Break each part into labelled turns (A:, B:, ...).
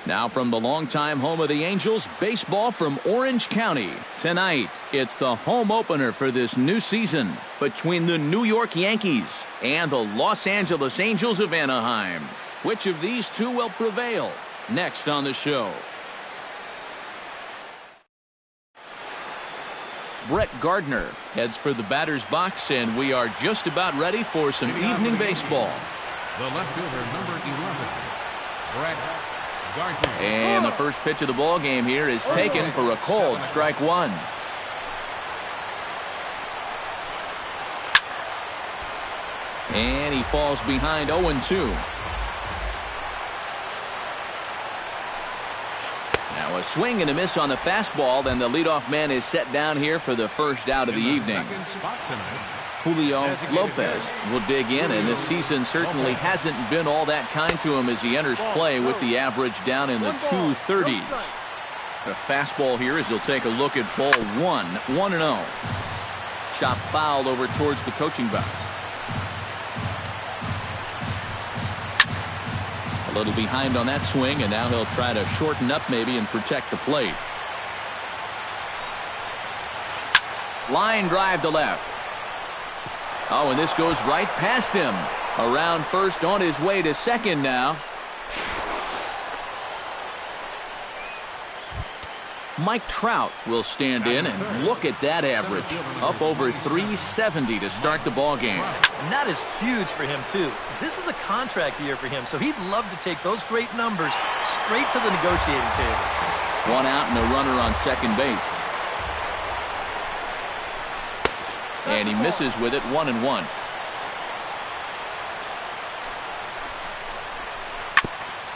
A: Now from the longtime home of the Angels, baseball from Orange County. Tonight, it's the home opener for this new season between the New York Yankees and the Los Angeles Angels of Anaheim. Which of these two will prevail? Next on the show. Brett Gardner heads for the batter's box, and we are just about ready for some evening baseball.
B: The left fielder, number 11, Brett Gardner.
A: And the first pitch of the ball game here is taken for a called strike one. And he falls behind 0-2. Now a swing and a miss on the fastball, then the leadoff man is set down here for the first out of the evening. Julio Lopez will dig in, and this season certainly hasn't been all that kind to him as he enters play with the average down in the 230s. The fastball here as he'll take a look at ball one, 1-0. Chop fouled over towards the coaching box. A little behind on that swing, and now he'll try to shorten up maybe and protect the plate. Line drive to left. Oh, and this goes right past him. Around first, on his way to second now. Mike Trout will stand in, and look at that average. Up over 370 to start the ball game.
C: And that is huge for him, too. This is a contract year for him, so he'd love to take those great numbers straight to the negotiating table.
A: One out and a runner on second base. And he misses with it, 1-1.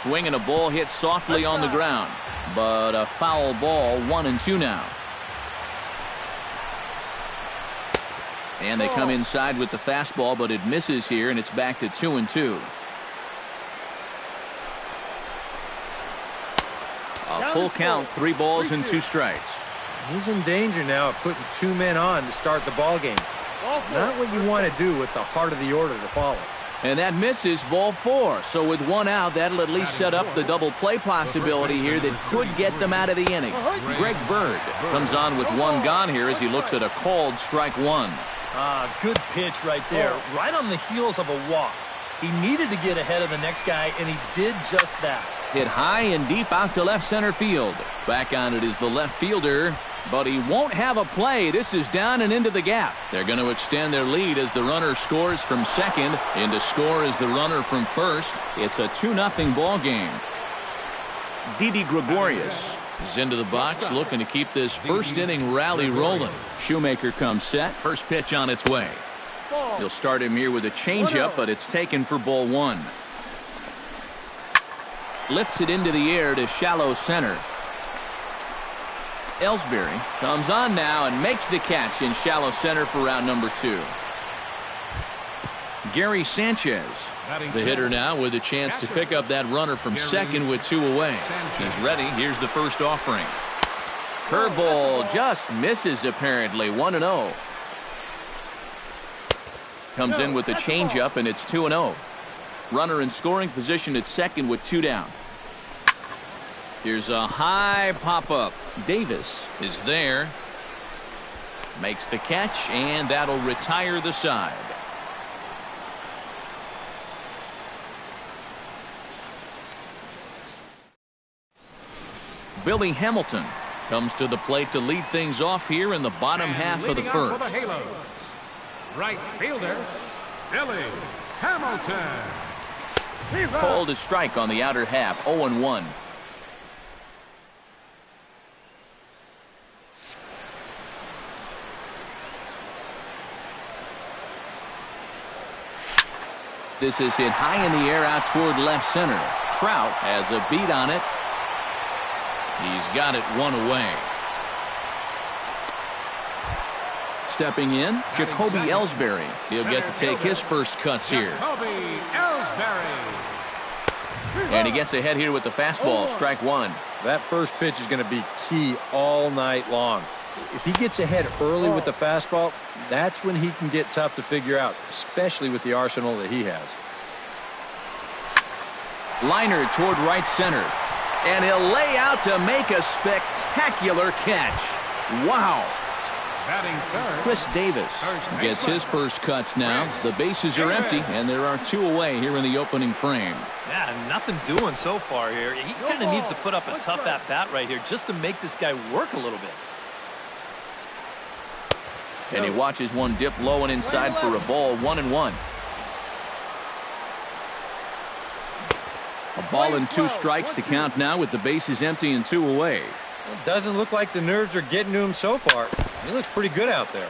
A: Swing and a ball hit softly on the ground, but a foul ball, 1-2 now. And they come inside with the fastball, but it misses here, and it's back to 2-2. A full count, 3 balls and 2 strikes.
D: He's in danger now of putting 2 men on to start the ball game. Not what you want to do with the heart of the order to follow.
A: And that misses, ball 4. So with 1 out, that'll at least set up the double play possibility here that could get them out of the inning. Greg Bird comes on with 1 gone here as he looks at a called strike 1.
C: Good pitch right there, right on the heels of a walk. He needed to get ahead of the next guy, and he did just that.
A: Hit high and deep out to left center field. Back on it is the left fielder, but he won't have a play. This is down and into the gap. They're going to extend their lead as the runner scores from second. In to score is the runner from first. It's a 2-0 ball game. Didi Gregorius is into the box looking to keep this first inning rally rolling. Shoemaker comes set. First pitch on its way. He'll start him here with a changeup, but it's taken for ball 1. Lifts it into the air to shallow center. Ellsbury comes on now and makes the catch in shallow center for round number 2. Gary Sanchez, the hitter now with a chance to pick up that runner from second with 2 away. He's ready. Here's the first offering. Curveball just misses apparently. 1-0. Comes in with the changeup, and it's 2-0. Runner in scoring position at second with 2 down. Here's a high pop-up. Davis is there. Makes the catch, and that'll retire the side. Billy Hamilton comes to the plate to lead things off here in the bottom half of the first.
B: Right fielder, Billy Hamilton.
A: Called a strike on the outer half, 0-1. This is hit high in the air out toward left center. Trout has a beat on it. He's got it 1 away. Stepping in, Jacoby Ellsbury. He'll get to take his first cuts here.
B: Jacoby Ellsbury.
A: And he gets ahead here with the fastball, strike 1.
D: That first pitch is going to be key all night long. If he gets ahead early with the fastball, that's when he can get tough to figure out, especially with the arsenal that he has.
A: Liner toward right center. And he'll lay out to make a spectacular catch. Wow.
B: Batting third,
A: Chris Davis gets his first cuts now. The bases are empty, and there are 2 away here in the opening frame.
C: Yeah, nothing doing so far here. He kind of needs to put up a tough at-bat right here just to make this guy work a little bit.
A: And he watches one dip low and inside for a ball, 1-1. A ball and 2 strikes to count now with the bases empty and 2 away.
D: It doesn't look like the nerves are getting to him so far. He looks pretty good out there.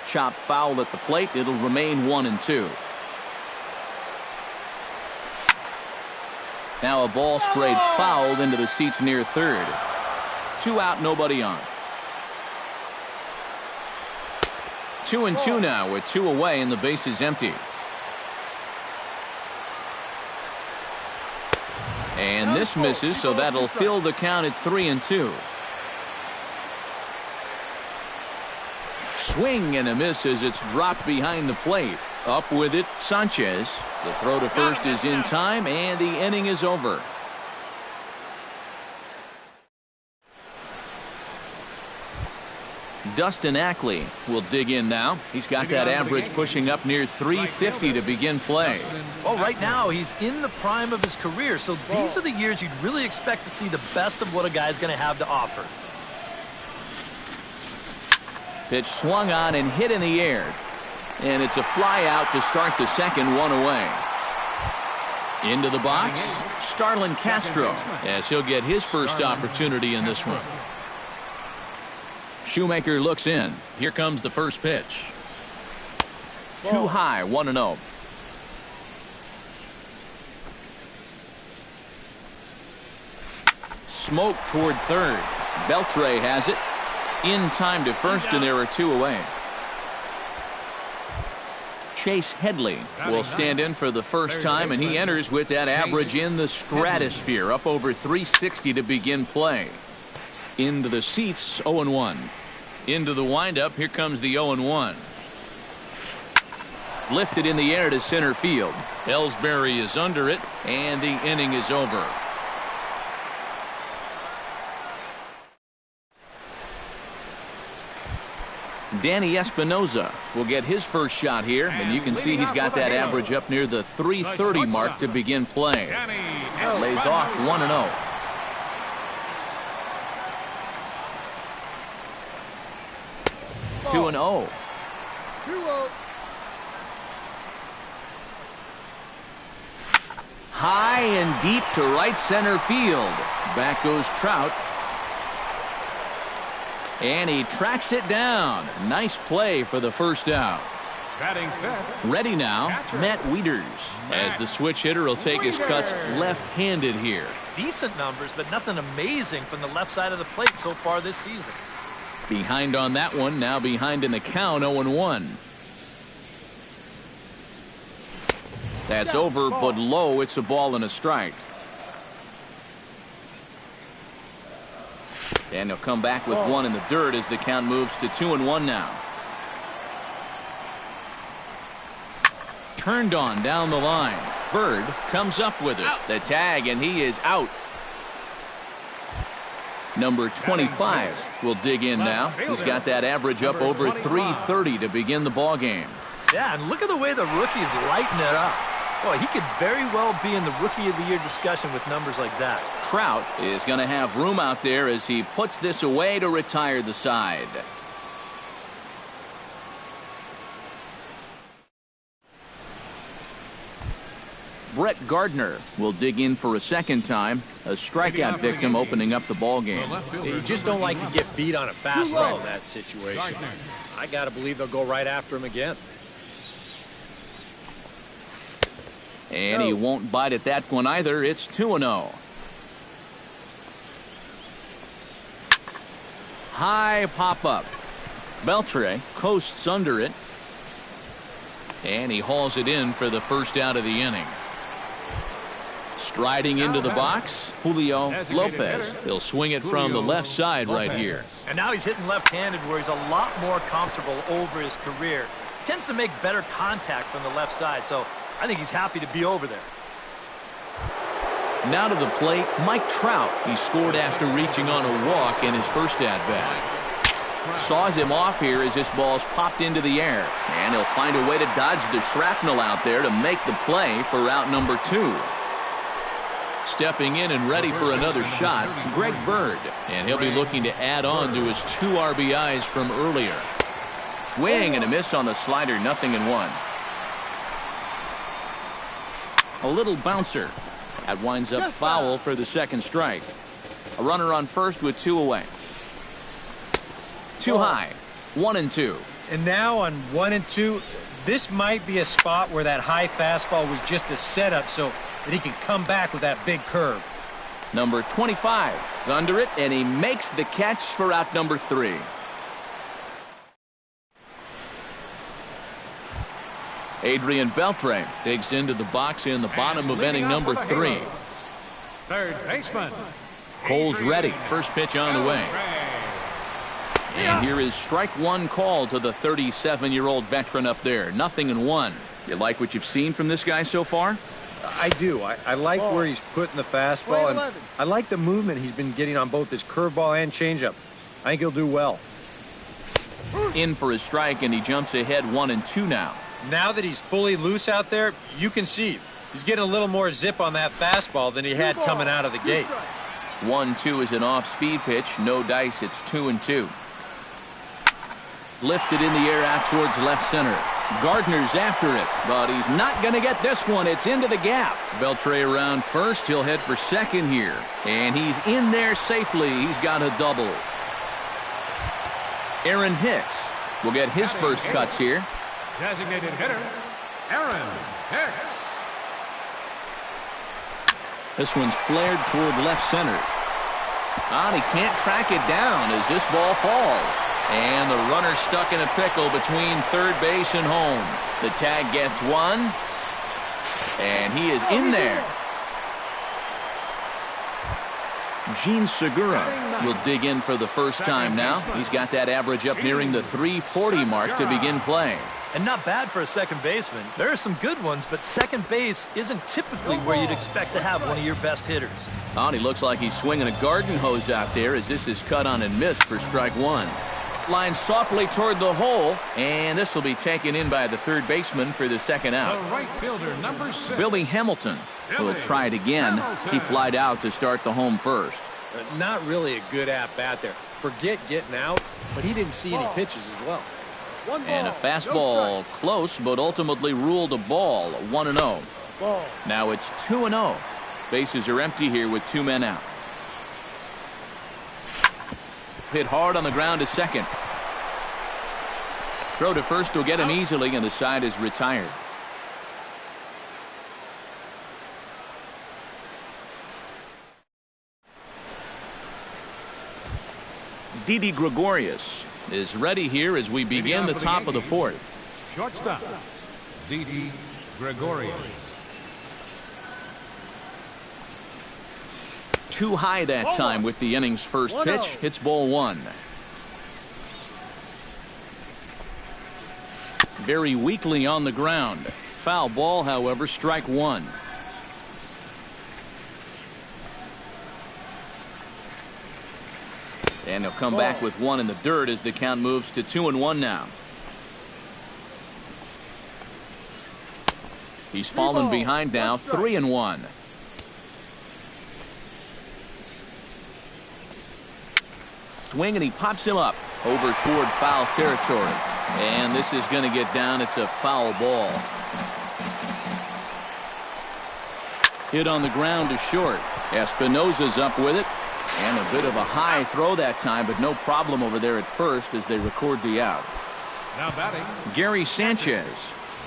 A: Chopped foul at the plate. It'll remain 1-2. Now a ball sprayed fouled into the seats near third. 2 out, nobody on. 2-2 now with 2 away and the bases empty. And this misses, so that'll fill the count at 3-2. Swing and a miss as it's dropped behind the plate. Up with it, Sanchez. The throw to first is in time, and the inning is over. Dustin Ackley will dig in now. He's got that average pushing up near 350 to begin play.
C: Well, right now he's in the prime of his career, so these are the years you'd really expect to see the best of what a guy's going to have to offer.
A: Pitch swung on and hit in the air. And it's a fly out to start the second, 1 away. Into the box, Starlin Castro, as he'll get his first opportunity in this one. Shoemaker looks in. Here comes the first pitch. Too high, 1-0. Smoke toward third. Beltre has it. In time to first, and there are 2 away. Chase Headley will stand in for the first time, and he enters with that average in the stratosphere, up over 360 to begin play. Into the seats, 0-1. Into the windup, here comes the 0-1. Lifted in the air to center field. Ellsbury is under it, and the inning is over. Danny Espinoza will get his first shot here, and you can see he's got that average up near the 330 mark to begin play. Lays off 1-0. Two and 0. High and deep to right center field. Back goes Trout. And he tracks it down. Nice play for the first out.
B: Batting fifth.
A: Ready now, Matt Wieters, as the switch hitter will take his cuts left-handed here.
C: Decent numbers, but nothing amazing from the left side of the plate so far this season.
A: Behind on that one, now behind in the count, 0-1. That's over, but low. It's a ball and a strike. And he'll come back with one in the dirt as the count moves to 2-1 now. Turned on down the line. Bird comes up with it. The tag, and he is out. Number 25 will dig in now. He's got that average up over 330 to begin the ball game.
C: Yeah, and look at the way the rookie's lighting it up. Boy, he could very well be in the Rookie of the Year discussion with numbers like that.
A: Trout is going to have room out there as he puts this away to retire the side. Brett Gardner will dig in for a second time. A strikeout victim opening up the ball game.
D: You just don't like to get beat on a fastball in that situation. I got to believe they'll go right after him again.
A: And he won't bite at that one either. It's 2-0. High pop-up. Beltre coasts under it. And he hauls it in for the first out of the inning. Striding into the box, Julio Lopez. He'll swing it from the left side right here.
C: And now he's hitting left-handed where he's a lot more comfortable over his career. Tends to make better contact from the left side, so I think he's happy to be over there.
A: Now to the plate, Mike Trout. He scored after reaching on a walk in his first at-bat. Saws him off here as this ball's popped into the air. And he'll find a way to dodge the shrapnel out there to make the play for out number 2. Stepping in and ready for another shot, Greg Bird. And he'll be looking to add on to his 2 RBIs from earlier. Swing and a miss on the slider, 0-1. A little bouncer. That winds up foul for the second strike. A runner on first with 2 away. Too high, 1-2.
D: And now on 1-2, this might be a spot where that high fastball was just a setup so that he can come back with that big curve.
A: Number 25 is under it, and he makes the catch for out number 3. Adrian Beltre digs into the box in the bottom of inning number 3.
B: Third baseman.
A: Cole's ready. First pitch on the way. And here is strike 1 call to the 37-year-old veteran up there. 0-1. You like what you've seen from this guy so far?
D: I do. I like where he's putting the fastball, and I like the movement he's been getting on both his curveball and changeup. I think he'll do well.
A: In for a strike, and he jumps ahead 1-2 now.
D: Now that he's fully loose out there, you can see he's getting a little more zip on that fastball than he had coming out of the gate.
A: 1-2 is an off-speed pitch. No dice. It's 2-2. Lifted in the air out towards left center. Gardner's after it, but he's not going to get this one. It's into the gap. Beltre around first. He'll head for second here. And he's in there safely. He's got a double. Aaron Hicks will get his first cuts here.
B: Designated hitter, Aaron Hicks.
A: This one's flared toward left center. He can't track it down as this ball falls. And the runner stuck in a pickle between third base and home. The tag gets one. And he is in there. Gene Segura will dig in for the first time now. He's got that average up nearing the 340 mark to begin play.
C: And not bad for a second baseman. There are some good ones, but second base isn't typically where you'd expect to have one of your best hitters.
A: He looks like he's swinging a garden hose out there as this is cut on and missed for strike 1. Line softly toward the hole, and this will be taken in by the third baseman for the second out.
B: The right fielder, number 6.
A: Billy Hamilton will try it again. He flied out to start the home first.
D: Not really a good at-bat there. Forget getting out, but he didn't see any pitches as well.
A: And a fastball close, but ultimately ruled a ball, 1-0. Now it's 2-0. Bases are empty here with 2 men out. Hit hard on the ground to second. Throw to first will get him easily, and the side is retired. Didi Gregorius is ready here as we begin the top of the 4th.
B: Shortstop, Didi Gregorius.
A: Too high that time with the inning's first pitch. Hits ball 1. Very weakly on the ground. Foul ball, however, strike 1. And he'll come back with 1 in the dirt as the count moves to 2-1 now. He's fallen behind now, 3-1. Swing, and he pops him up over toward foul territory. And this is going to get down. It's a foul ball. Hit on the ground to short. Espinosa's up with it. And a bit of a high throw that time, but no problem over there at first as they record the out.
B: Now batting,
A: Gary Sanchez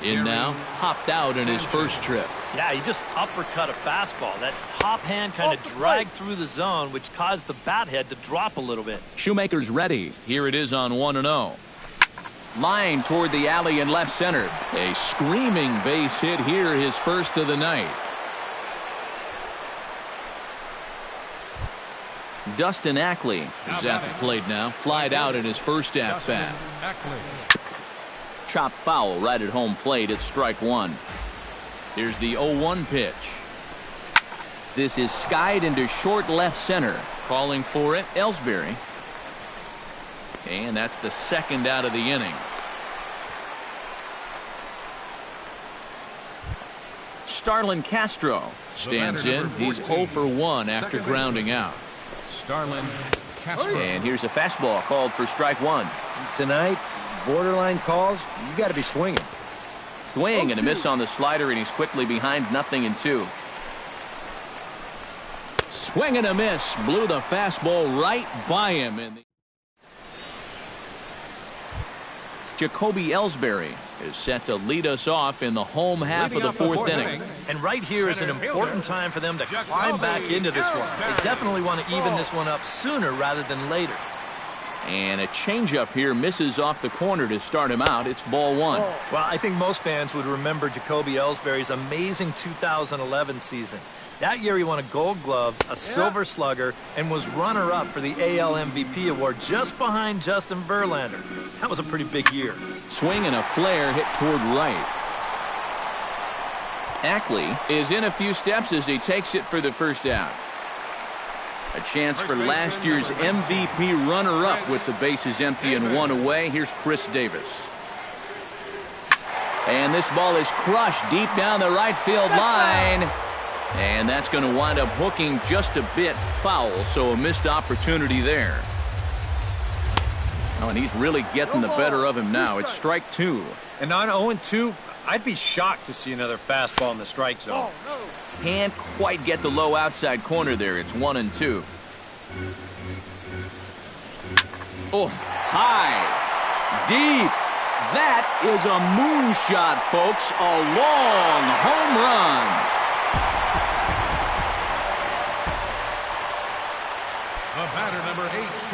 A: in now, hopped out in his first trip.
C: Yeah, he just uppercut a fastball. That top hand kind of dragged through the zone, which caused the bat head to drop a little bit.
A: Shoemaker's ready. Here it is on 1-0. Line toward the alley in left center. A screaming base hit here, his first of the night. Dustin Ackley is at the plate now. Flied out in his first at-bat. Chop foul right at home plate at strike 1. Here's the 0-1 pitch. this is skied into short left center. Calling for it, Ellsbury. And that's the second out of the inning. Starlin Castro stands in. He's 0 for 1 after grounding out.
B: Starlin Castro.
A: And here's a fastball called for strike one.
D: Tonight, borderline calls, you got to be swinging.
A: Swing and a miss on the slider, and he's quickly behind 0-2. Swing and a miss. Blew the fastball right by him. Jacoby Ellsbury is set to lead us off in the home half of the fourth inning.
C: And right here is an important time for them to climb back into this one. They definitely want to even this one up sooner rather than later.
A: And a changeup here misses off the corner to start him out. It's ball one.
C: Well, I think most fans would remember Jacoby Ellsbury's amazing 2011 season. That year he won a Gold Glove, a Silver Slugger, and was runner-up for the AL MVP award just behind Justin Verlander. That was a pretty big year.
A: Swing and a flare hit toward right. Ackley is in a few steps as he takes it for the first out. A chance for last year's MVP runner-up with the bases empty and one away. Here's Chris Davis. And this ball is crushed deep down the right field line. And that's going to wind up hooking just a bit foul, so a missed opportunity there. Oh, and he's really getting the better of him now. It's strike two.
D: And on 0-2, I'd be shocked to see another fastball in the strike zone.
A: Can't quite get the low outside corner there. It's 1-2. Oh, high, deep. That is a moonshot, folks. A long home run.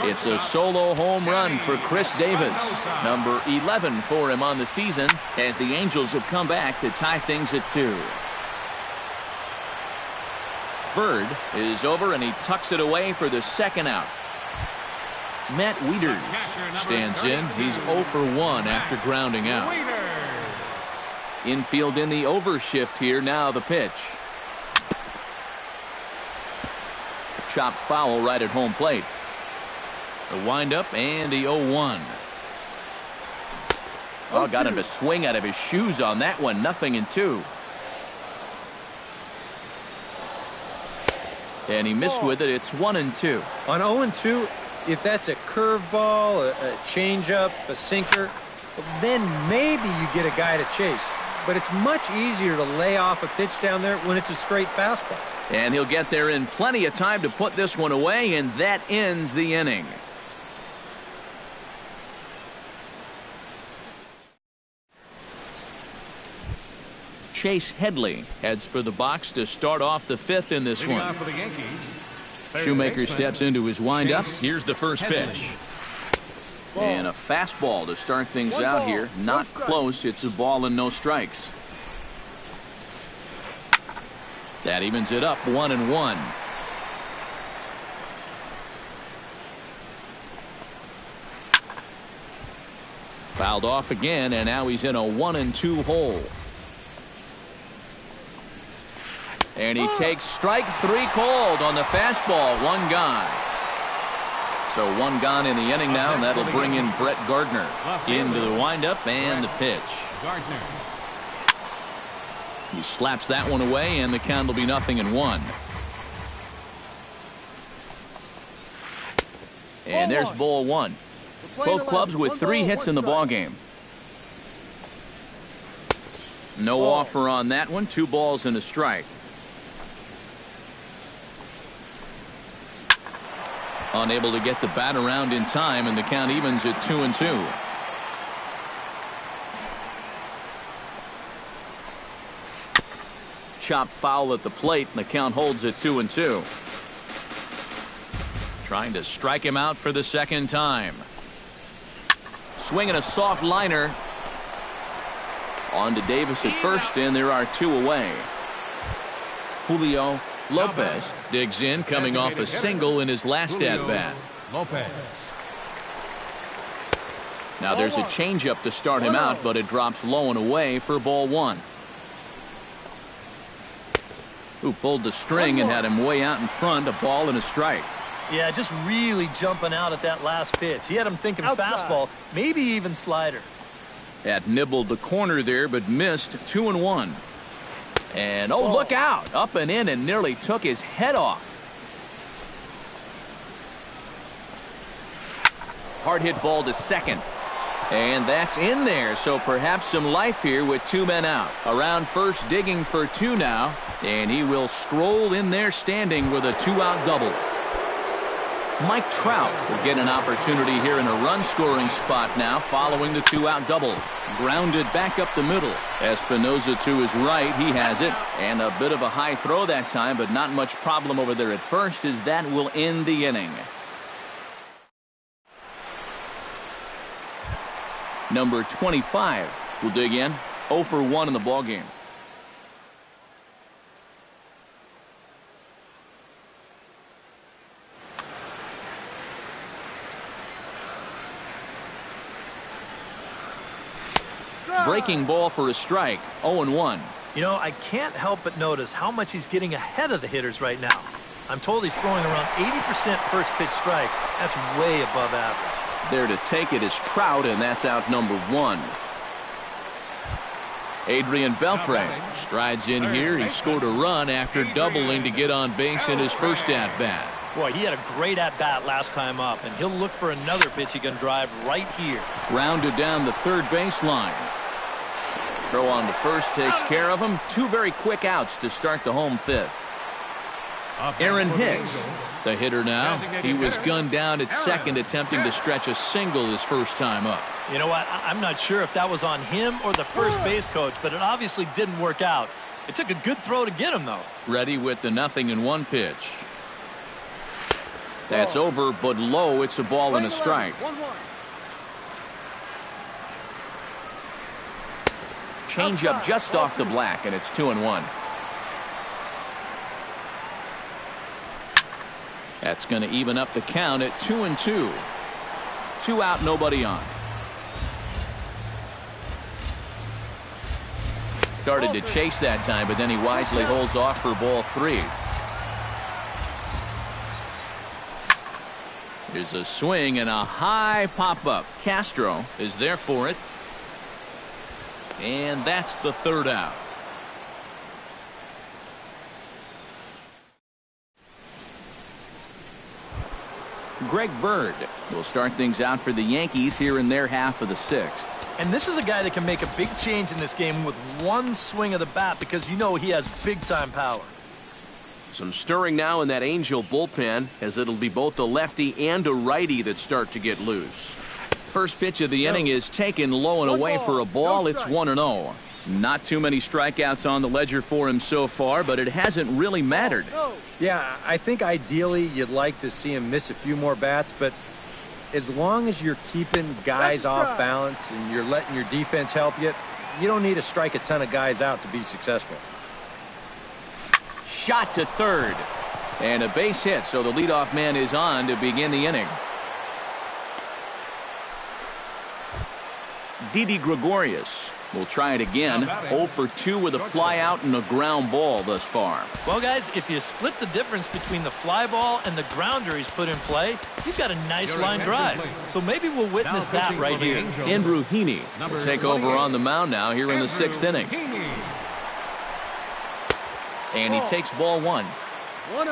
A: It's a solo home run for Chris Davis. Number 11 for him on the season as the Angels have come back to tie things at 2. Bird is over and he tucks it away for the second out. Matt Wieters stands in. He's 0 for 1 after grounding out. Infield in the overshift here. Now the pitch. Chopped foul right at home plate. The windup and the 0-1. Oh, got him to swing out of his shoes on that one. 0-2. And he missed with it. It's 1-2.
D: On 0-2, if that's a curveball, a changeup, a sinker, then maybe you get a guy to chase. But it's much easier to lay off a pitch down there when it's a straight fastball.
A: And he'll get there in plenty of time to put this one away, and that ends the inning. Chase Headley heads for the box to start off the fifth in this one. Shoemaker steps into his windup. Here's the first pitch. And a fastball to start things out here. Not close. It's a ball and no strikes. That evens it up 1-1. Fouled off again, and now he's in a 1-2 hole. And he takes strike 3 called on the fastball. 1 gone. So 1 gone in the inning now, and that'll bring in Brett Gardner into the windup and the pitch. He slaps that one away, and the count will be 0-1. And there's ball 1. Both clubs with 3 hits in the ballgame. No offer on that one. 2 balls and a strike. Unable to get the bat around in time, and the count evens at 2-2. Chop foul at the plate, and the count holds at 2-2. Trying to strike him out for the second time. Swinging a soft liner. On to Davis at first, and there are 2 away. Julio Lopez digs in, coming off a single in his last at-bat. Now there's a changeup to start him out, but it drops low and away for ball 1. who pulled the string and had him way out in front, a ball and a strike.
C: Yeah, just really jumping out at that last pitch. He had him thinking fastball, maybe even slider.
A: Had nibbled the corner there, but missed 2-1. And, oh, look out. Up and in and nearly took his head off. Hard hit ball to second. And that's in there, so perhaps some life here with 2 men out. Around first, digging for 2 now. And he will stroll in there standing with a 2-out double. Mike Trout will get an opportunity here in a run-scoring spot now following the 2-out double. Grounded back up the middle. Espinosa to his right. He has it. And a bit of a high throw that time, but not much problem over there at first, as that will end the inning. Number 25 will dig in. 0 for 1 in the ballgame. Breaking ball for a strike. 0-1.
C: You know, I can't help but notice how much he's getting ahead of the hitters right now. I'm told he's throwing around 80% first pitch strikes. That's way above average.
A: There to take it is Trout, and that's out number 1. Adrian Beltre strides in here. He scored a run after doubling to get on base in his first at-bat.
C: Boy, he had a great at-bat last time up, and he'll look for another pitch he can drive right here.
A: Grounded down the third baseline. Throw on to first takes care of him. 2 very quick outs to start the home 5th. Aaron Hicks, the hitter now. He was gunned down at second, attempting to stretch a single his first time up.
C: You know what? I'm not sure if that was on him or the first base coach, but it obviously didn't work out. It took a good throw to get him, though.
A: Ready with the 0-1 pitch. That's over, but low. It's a ball and a strike. Change up just off the black, and it's 2-1. That's going to even up the count at 2-2. 2 out, nobody on. Started to chase that time, but then he wisely holds off for ball 3. There's a swing and a high pop-up. Castro is there for it. And that's the 3rd out. Greg Bird will start things out for the Yankees here in their half of the 6th.
C: And this is a guy that can make a big change in this game with one swing of the bat, because you know he has big-time power.
A: Some stirring now in that Angel bullpen, as it'll be both a lefty and a righty that start to get loose. First pitch of the inning is taken low and away for a ball. It's 1-0. Not too many strikeouts on the ledger for him so far, but it hasn't really mattered.
D: Yeah, I think ideally you'd like to see him miss a few more bats, but as long as you're keeping guys off balance and you're letting your defense help you, you don't need to strike a ton of guys out to be successful.
A: Shot to third. And a base hit, so the leadoff man is on to begin the inning. Didi Gregorius will try it again. 0 for 2 with a fly out and a ground ball thus far.
C: Well, guys, if you split the difference between the fly ball and the grounder he's put in play, you've got a nice line drive. So maybe we'll witness that right here.
A: Andrew Heaney will take over on the mound now here in the 6th inning. And he takes ball 1.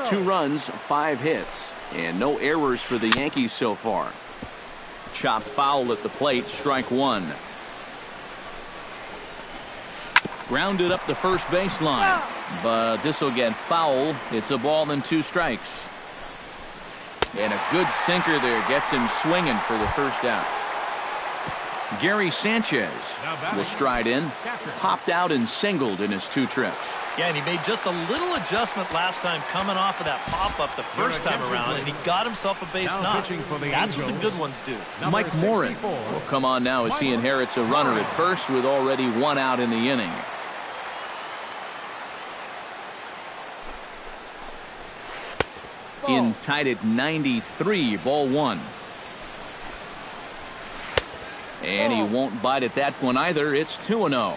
A: 2 runs, 5 hits, and no errors for the Yankees so far. Chop foul at the plate, strike 1. Grounded up the first baseline, but this will get foul. It's a ball and 2 strikes. And a good sinker there gets him swinging for the first out. Gary Sanchez will stride in, popped out and singled in his 2 trips.
C: Yeah, and he made just a little adjustment last time coming off of that pop-up the first time around, and he got himself a base knock. That's what the good ones do.
A: Mike Morin will come on now as he inherits a runner at first with already 1 out in the inning. In tied at 93, ball 1. And he won't bite at that one either. It's 2-0.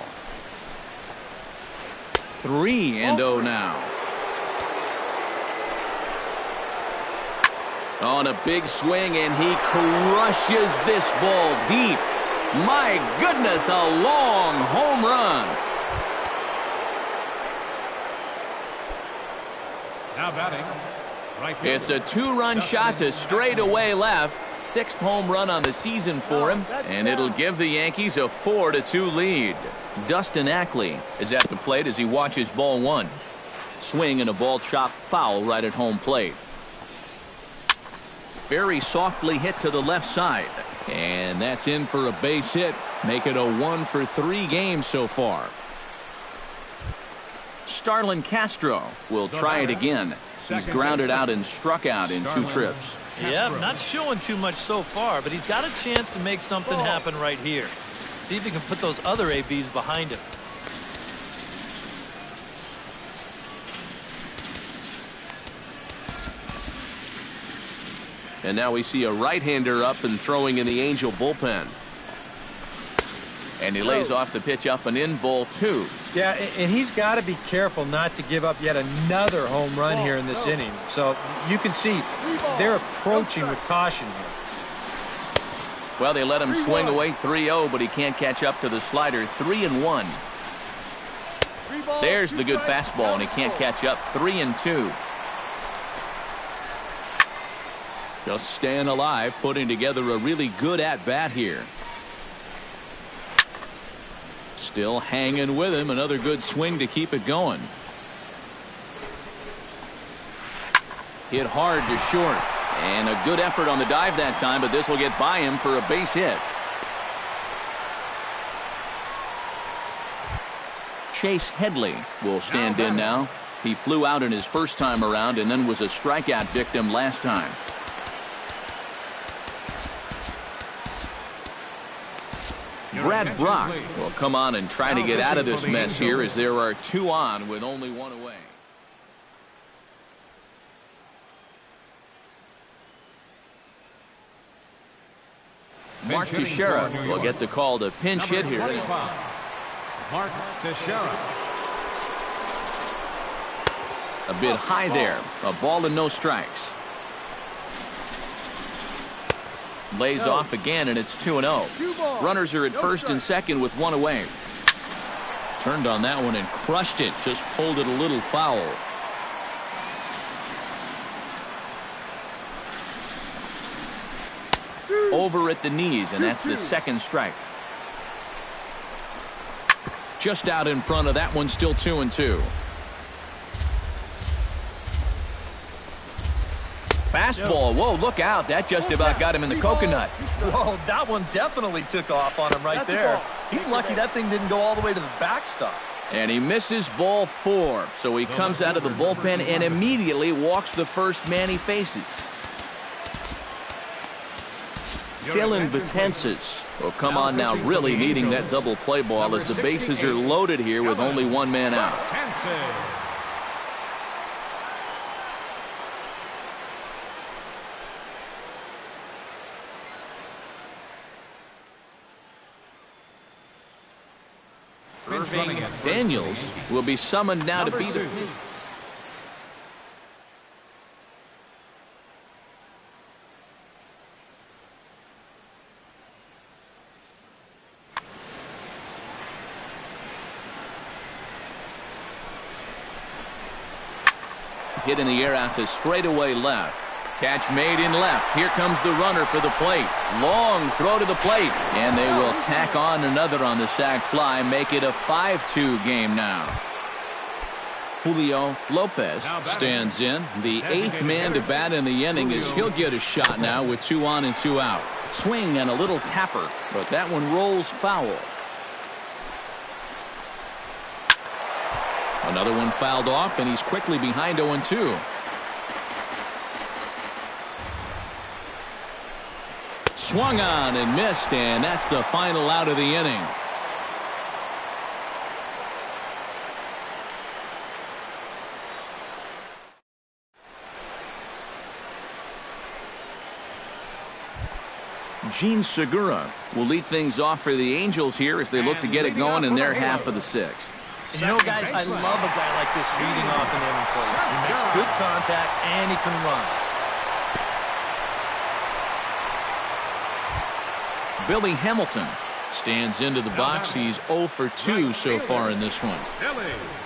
A: 3-0 now. On a big swing, and he crushes this ball deep. My goodness, a long home run.
B: Now batting. Right
A: It's a two-run shot to straightaway left. 6th home run on the season for him, and it'll give the Yankees a 4-2 lead. Dustin Ackley is at the plate as he watches ball 1. Swing and a ball chopped foul right at home plate. Very softly hit to the left side, and that's in for a base hit. Make it a 1-for-3 game so far. Starlin Castro will try it again. He's grounded out and struck out in 2 trips.
C: Yeah, not showing too much so far, but he's got a chance to make something happen right here. See if he can put those other ABs behind him.
A: And now we see a right-hander up and throwing in the Angel bullpen. And he lays off the pitch up and in, ball 2.
D: Yeah, and he's got to be careful not to give up yet another home run here in this inning. So you can see they're approaching with caution here.
A: Well, they let him swing away 3-0, but he can't catch up to the slider. 3-1. There's the good fastball, and he can't catch up. 3-2. Just staying alive, putting together a really good at-bat here. Still hanging with him. Another good swing to keep it going. Hit hard to short. And a good effort on the dive that time, but this will get by him for a base hit. Chase Headley will stand in now. He flew out in his first time around and then was a strikeout victim last time. Brad Brock will come on and try to get out of this mess here as there are 2 on with only 1 away. Mark Teixeira will get the call to pinch hit here.
B: Mark Teixeira.
A: A bit high there. A ball and no strikes. Lays off again, and it's 2-0. Runners are at first and second with 1 away. Turned on that one and crushed it. Just pulled it a little foul. Over at the knees, and that's the 2nd strike. Just out in front of that one, still 2-2. Fastball. Whoa, look out. That just about got him in the coconut.
C: Whoa, that one definitely took off on him right there. He's lucky that thing didn't go all the way to the backstop.
A: And he misses ball 4. So he comes out of the bullpen and immediately walks the first man he faces. Dylan Betances will come on now, really needing that double play ball as the bases are loaded here with only 1 man out. Daniels will be summoned now to be the pitcher. Hit in the air out to straightaway left. Catch made in left. Here comes the runner for the plate. Long throw to the plate. And they will tack on another on the sac fly. Make it a 5-2 game now. Julio Lopez stands in. The 8th man to bat in the inning as he'll get a shot now with 2 on and 2 out. Swing and a little tapper, but that one rolls foul. Another one fouled off, and he's quickly behind 0-2. Swung on and missed, and that's the final out of the inning. Gene Segura will lead things off for the Angels here as they look to get it going in their half of the 6th.
C: And you know, guys, I love a guy like this leading off an inning for you. He makes good contact and he can run.
A: Billy Hamilton stands into the box. He's 0 for 2 so far in this one.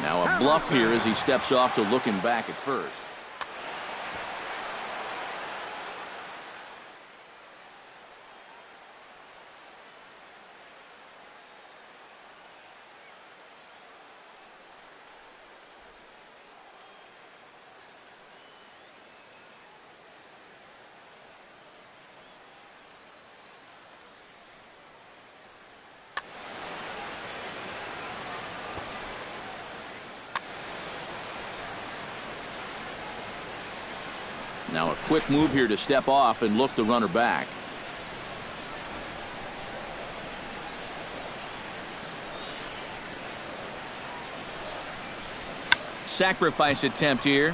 A: Now a bluff here as he steps off to looking back at first. Now a quick move here to step off and look the runner back. Sacrifice attempt here.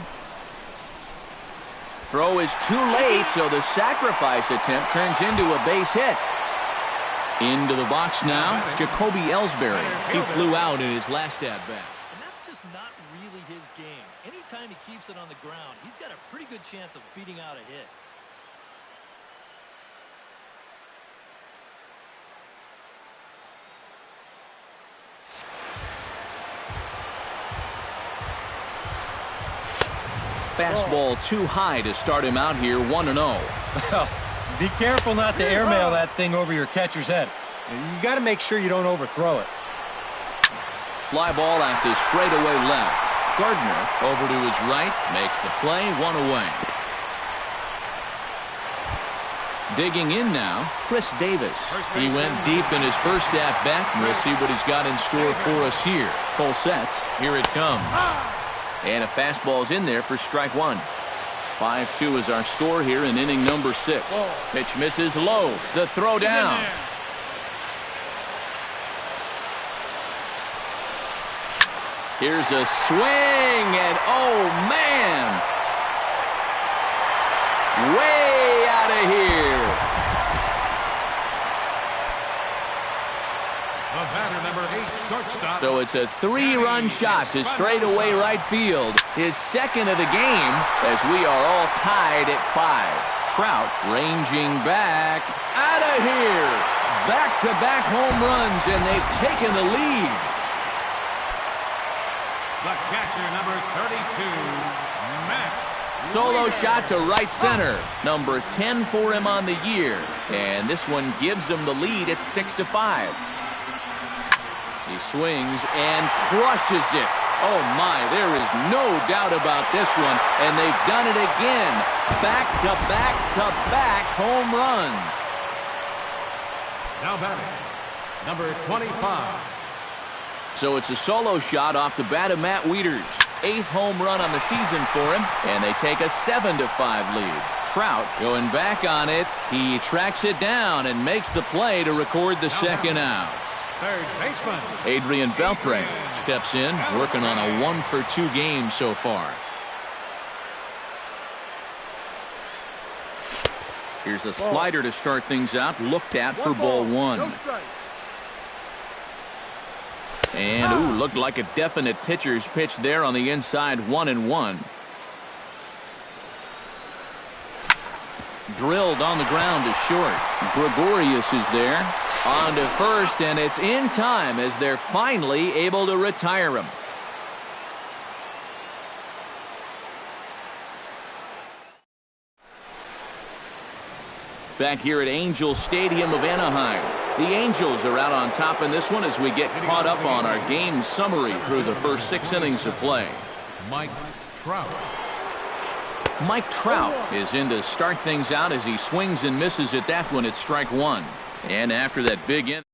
A: Throw is too late, so the sacrifice attempt turns into a base hit. Into the box now, Jacoby Ellsbury. He flew out in his last at-bat.
C: And that's just not really his game. Anytime he keeps it on the ground, he's got a pretty good chance of beating out a hit.
A: Fastball too high to start him out here, 1-0.
D: Well, be careful not to airmail that thing over your catcher's head. You got to make sure you don't overthrow it.
A: Fly ball out to straightaway left. Gardner over to his right, makes the play, 1 away. Digging in now, Chris Davis. He went deep in his first at-bat, and we'll see what he's got in store for us here. Full sets, here it comes. And a fastball's in there for strike one. 5-2 is our score here in inning number 6. Pitch misses low. The throw down. Here's a swing, and oh, man. Way out of here.
B: The batter, number 8, shortstop.
A: So it's a 3-run shot to straightaway right field. His second of the game as we are all tied at 5. Trout ranging back. Out of here. Back-to-back home runs, and they've taken the lead.
B: The catcher, number 32, Matt.
A: Solo shot to right center. Number 10 for him on the year. And this one gives him the lead at 6-5. He swings and crushes it. Oh, my, there is no doubt about this one. And they've done it again. Back-to-back-to-back home runs.
B: Now batting, number 25.
A: So it's a solo shot off the bat of Matt Wieters. 8th home run on the season for him, and they take a 7-5 lead. Trout going back on it. He tracks it down and makes the play to record the second out.
B: Third baseman
A: Adrian Beltre steps in, working on a 1-for-2 game so far. Here's a slider to start things out, looked at for ball 1. And, ooh, looked like a definite pitcher's pitch there on the inside, 1-1. Drilled on the ground to short. Gregorius is there. On to first, and it's in time as they're finally able to retire him. Back here at Angels Stadium of Anaheim. The Angels are out on top in this one as we get caught up on our game summary through the first 6 innings of play.
B: Mike Trout.
A: Mike Trout is in to start things out as he swings and misses at that one at strike 1. And after that big inning.